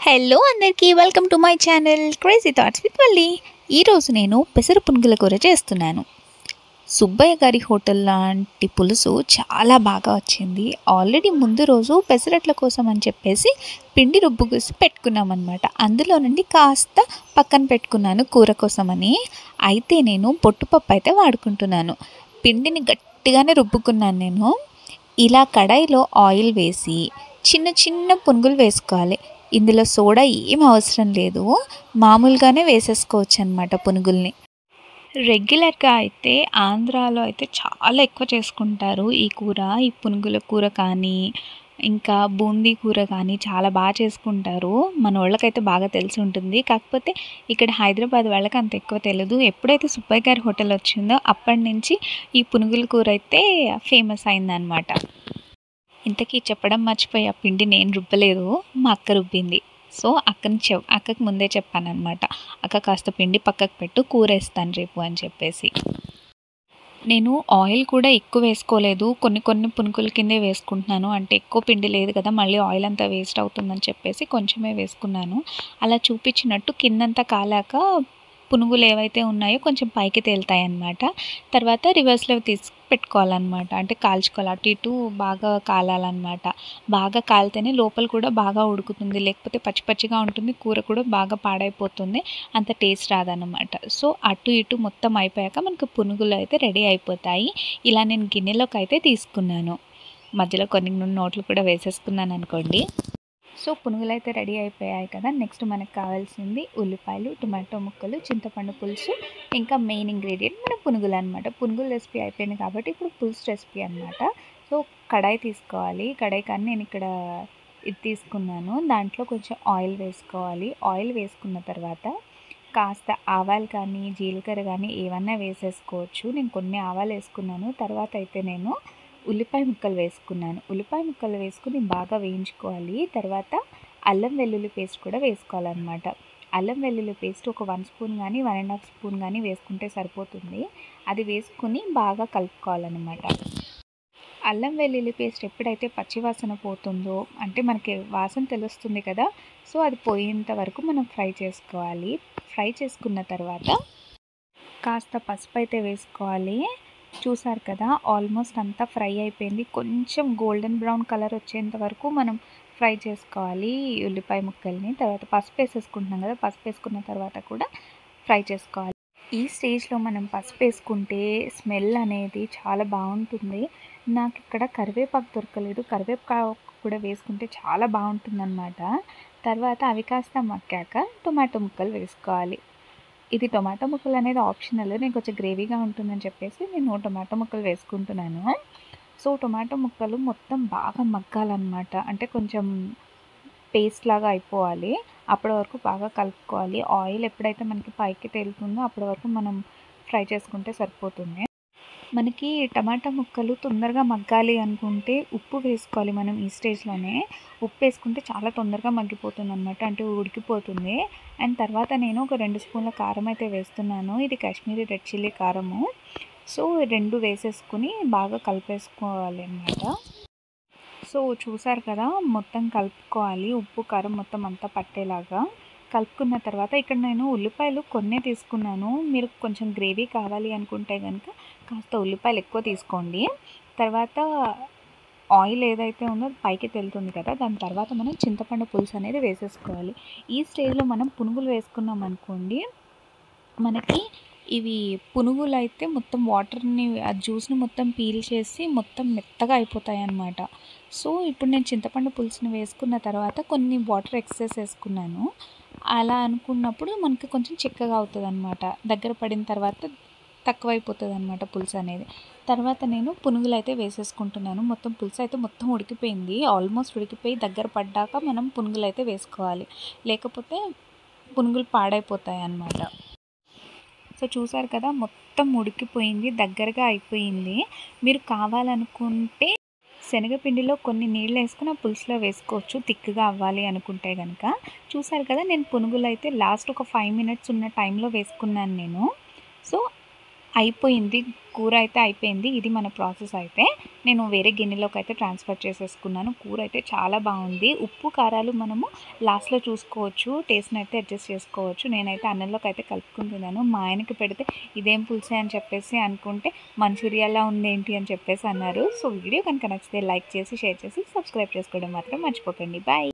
Hello అందరికీ welcome to my channel crazy thoughts with Valli. ఈరోజు నేను పెసర పునుగుల కూర చేస్తున్నాను. సుబ్బయ్య గారి హోటల్ లాంటి పులుసు చాలా బాగా వచ్చింది. ఆల్రెడీ ముందు రోజు పెసరట్ల కోసం అని చెప్పేసి పిండి రుబ్బుకేసి పెట్టుకున్నామన్నమాట. అందులో నుండి కాస్త పక్కన పెట్టుకున్నాను కూర కోసమని. అయితే నేను పొట్టుపప్పు అయితే వాడుకుంటున్నాను. పిండిని గట్టిగానే రుబ్బుకున్నాను నేను. ఇలా కడాయిలో ఆయిల్ వేసి చిన్న చిన్న పునుగులు వేసుకోవాలి. ఇందులో సోడా ఏం అవసరం లేదు, మామూలుగానే వేసేసుకోవచ్చు అనమాట పునుగుల్ని. రెగ్యులర్గా అయితే ఆంధ్రాలో అయితే చాలా ఎక్కువ చేసుకుంటారు ఈ కూర. ఈ పునుగుల కూర కానీ ఇంకా బూందీ కూర కానీ చాలా బాగా చేసుకుంటారు. మన వాళ్ళకైతే బాగా తెలిసి ఉంటుంది. కాకపోతే ఇక్కడ హైదరాబాద్ వాళ్ళకి అంత ఎక్కువ తెలియదు. ఎప్పుడైతే సుబ్బయ్య గారి హోటల్ వచ్చిందో అప్పటి నుంచి ఈ పునుగుల కూర అయితే ఫేమస్ అయిందనమాట. ఇంతకీ చెప్పడం మర్చిపోయి ఆ పిండి నేను రుబ్బలేదు, మా అక్క రుబ్బింది. సో అక్కకి ముందే చెప్పానమాట, అక్క కాస్త పిండి పక్కకు పెట్టు, కూర వేస్తాను రేపు అని చెప్పేసి. నేను ఆయిల్ కూడా ఎక్కువ వేసుకోలేదు, కొన్ని కొన్ని పునుకుల కిందే వేసుకుంటున్నాను. అంటే ఎక్కువ పిండి లేదు కదా, మళ్ళీ ఆయిల్ అంతా వేస్ట్ అవుతుందని చెప్పేసి కొంచెమే వేసుకున్నాను. అలా చూపించినట్టు కిందంతా కాలాక పునుగులు ఏవైతే ఉన్నాయో కొంచెం పైకి తేలుతాయి అన్నమాట. తర్వాత రివర్స్లో తీసి పెట్టుకోవాలన్నమాట. అంటే కాల్చుకోవాలి, అటు ఇటు బాగా కాలాలన్నమాట. బాగా కాలితేనే లోపల కూడా బాగా ఉడుకుతుంది, లేకపోతే పచ్చి పచ్చిగా ఉంటుంది, కూర కూడా బాగా పాడైపోతుంది, అంత టేస్ట్ రాదన్నమాట. సో అటు ఇటు మొత్తం అయిపోయాక మనకు పునుగులు అయితే రెడీ అయిపోతాయి. ఇలా నేను గిన్నెలోకి అయితే తీసుకున్నాను. మధ్యలో కొన్ని నోట్లు కూడా వేసేసుకున్నాను అనుకోండి. సో పునుగులు అయితే రెడీ అయిపోయాయి కదా. నెక్స్ట్ మనకు కావాల్సింది ఉల్లిపాయలు, టొమాటో ముక్కలు, చింతపండు పులుసు, ఇంకా మెయిన్ ఇంగ్రీడియంట్ మన పునుగులు అనమాట. పునుగుల రెసిపీ అయిపోయింది కాబట్టి ఇప్పుడు పులుసు రెసిపీ అనమాట. సో కడాయి తీసుకోవాలి. కడాయి కానీ నేను ఇక్కడ ఇది తీసుకున్నాను. దాంట్లో కొంచెం ఆయిల్ వేసుకోవాలి. ఆయిల్ వేసుకున్న తర్వాత కాస్త ఆవాలు కానీ జీలకర్ర కానీ ఏమన్నా వేసేసుకోవచ్చు. నేను కొన్ని ఆవాలు వేసుకున్నాను. తర్వాత అయితే నేను ఉల్లిపాయ ముక్కలు వేసుకున్నాను. ఉల్లిపాయ ముక్కలు వేసుకుని బాగా వేయించుకోవాలి. తర్వాత అల్లం వెల్లుల్లి పేస్ట్ కూడా వేసుకోవాలన్నమాట. అల్లం వెల్లుల్లి పేస్ట్ ఒక 1 స్పూన్ కానీ 1.5 స్పూన్ కానీ వేసుకుంటే సరిపోతుంది. అది వేసుకుని బాగా కలుపుకోవాలన్నమాట. అల్లం వెల్లుల్లి పేస్ట్ ఎప్పుడైతే పచ్చివాసన పోతుందో, అంటే మనకి వాసన తెలుస్తుంది కదా, సో అది పోయేంత వరకు మనం ఫ్రై చేసుకోవాలి. ఫ్రై చేసుకున్న తర్వాత కాస్త పసుపు అయితే వేసుకోవాలి. చూసారు కదా, ఆల్మోస్ట్ అంతా ఫ్రై అయిపోయింది. కొంచెం గోల్డెన్ బ్రౌన్ కలర్ వచ్చేంత వరకు మనం ఫ్రై చేసుకోవాలి ఉల్లిపాయ ముక్కల్ని. తర్వాత పసుపు వేసేసుకుంటున్నాం కదా, పసుపు వేసుకున్న తర్వాత కూడా ఫ్రై చేసుకోవాలి. ఈ స్టేజ్లో మనం పసుపు వేసుకుంటే స్మెల్ అనేది చాలా బాగుంటుంది. నాకు ఇక్కడ కరివేపాకు దొరకలేదు, కరివేపాకు కూడా వేసుకుంటే చాలా బాగుంటుందన్నమాట. తర్వాత అవి కాస్త మక్కాక టొమాటో ముక్కలు వేసుకోవాలి. ఇది టొమాటో ముక్కలు అనేది ఆప్షనల్, నేను కొంచెం గ్రేవీగా ఉంటుందని చెప్పేసి నేను టొమాటో ముక్కలు వేసుకుంటున్నాను. సో టొమాటో ముక్కలు మొత్తం బాగా మగ్గాలన్నమాట. అంటే కొంచెం పేస్ట్ లాగా అయిపోవాలి. అప్పటి వరకు బాగా కలుపుకోవాలి. ఆయిల్ ఎప్పుడైతే మనకి పైకి తేలుతుందో అప్పటి వరకు మనం ఫ్రై చేసుకుంటే సరిపోతుంది. మనకి టమాటా ముక్కలు తొందరగా మగ్గాలి అనుకుంటే ఉప్పు వేసుకోవాలి మనం ఈ స్టేజ్లోనే. ఉప్పు వేసుకుంటే చాలా తొందరగా మగ్గిపోతుంది అనమాట, అంటే ఉడికిపోతుంది. అండ్ తర్వాత నేను ఒక 2 స్పూన్ల కారం అయితే వేస్తున్నాను. ఇది కాశ్మీరీ రెడ్ చిల్లీ కారము. సో 2 వేసేసుకుని బాగా కలిపేసుకోవాలి అన్నమాట. సో చూసారు కదా, మొత్తం కలుపుకోవాలి. ఉప్పు కారం మొత్తం అంతా పట్టేలాగా కలుపుకున్న తర్వాత ఇక్కడ నేను ఉల్లిపాయలు కొన్నే తీసుకున్నాను. మీరు కొంచెం గ్రేవీ కావాలి అనుకుంటే కనుక కాస్త ఉల్లిపాయలు ఎక్కువ తీసుకోండి. తర్వాత ఆయిల్ ఏదైతే ఉందో అది పైకి తెలుతుంది కదా, దాని తర్వాత మనం చింతపండు పులుసు అనేది వేసేసుకోవాలి. ఈ స్టేజ్లో మనం పునుగులు వేసుకున్నాం అనుకోండి, మనకి ఇవి పునుగులు అయితే మొత్తం వాటర్ని, ఆ జ్యూస్ని మొత్తం పీల్ చేసి మొత్తం మెత్తగా అయిపోతాయి అన్నమాట. సో ఇప్పుడు నేను చింతపండు పులుసుని వేసుకున్న తర్వాత కొన్ని వాటర్ ఎక్సెస్ వేసుకున్నాను. అలా అనుకున్నప్పుడు మనకి కొంచెం చిక్కగా అవుతుంది అనమాట. దగ్గర పడిన తర్వాత తక్కువైపోతుంది అనమాట పులుసు అనేది. తర్వాత నేను పునుగులు అయితే వేసేసుకుంటున్నాను. మొత్తం పులుసు అయితే మొత్తం ఉడికిపోయింది, ఆల్మోస్ట్ ఉడికిపోయి దగ్గర పడ్డాక మనం పునుగులు అయితే వేసుకోవాలి, లేకపోతే పునుగులు పాడైపోతాయి అన్నమాట. సో చూసారు కదా, మొత్తం ఉడికిపోయింది, దగ్గరగా అయిపోయింది. మీరు కావాలనుకుంటే శనగపిండిలో కొన్ని నీళ్ళు వేసుకుని ఆ పులుసులో వేసుకోవచ్చు, థిక్గా అవ్వాలి అనుకుంటే కనుక. చూసారు కదా, నేను పునుగులు అయితే లాస్ట్ ఒక 5 మినిట్స్ ఉన్న టైంలో వేసుకున్నాను నేను. సో అయిపోయింది. కూర అయితే అయిపోయింది. ఇది మన ప్రాసెస్ అయితే. నేను వేరే గిన్నెలోకి అయితే ట్రాన్స్‌ఫర్ చేసేసుకున్నాను. కూర అయితే చాలా బాగుంది. ఉప్పు, కారాలు మనము లాస్ట్‌లో చూసుకోవచ్చు. టేస్ట్‌ని అయితే అడ్జస్ట్ చేసుకోవచ్చు. నేనైతే అన్నంలోకి అయితే కలుపుకొని తిన్నాను. మా ఆయనకి పెడితే ఇదేం పులుసే అని చెప్పేసి అనుకుంటే మంచూరియాలా ఉందేంటి అని చెప్పేసి అన్నారు. సో వీడియో కనుక నచ్చితే లైక్ చేసి, షేర్ చేసి, సబ్స్క్రైబ్ చేసుకోవడం మాత్రం మర్చిపోకండి. బాయ్.